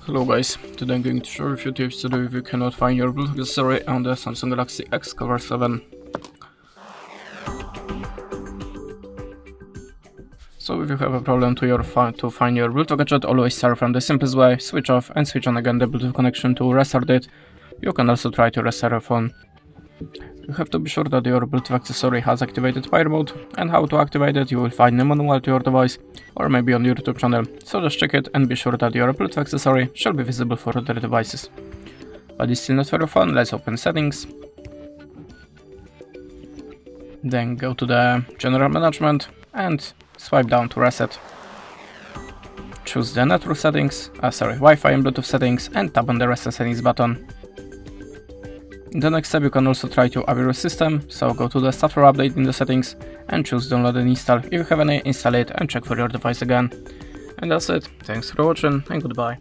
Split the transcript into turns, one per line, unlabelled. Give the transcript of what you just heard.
Hello guys, today I'm going to show you a few tips to do if you cannot find your Bluetooth accessory on the Samsung Galaxy XCover 7. So if you have a problem to find your Bluetooth gadget, always start from the simplest way, switch off and switch on again the Bluetooth connection to restart it. You can also try to restart your phone. You have to be sure that your Bluetooth accessory has activated pair mode, and how to activate it you will find the manual to your device or maybe on YouTube channel, so just check it and be sure that your Bluetooth accessory shall be visible for other devices. But it's still not very fun, let's open settings. Then go to the general management and swipe down to reset. Choose the network settings, Wi-Fi and Bluetooth settings and tap on the reset settings button. In the next step you can also try to upgrade your system, so go to the software update in the settings and choose download and install. If you have any, install it and check for your device again. And that's it, thanks for watching and goodbye.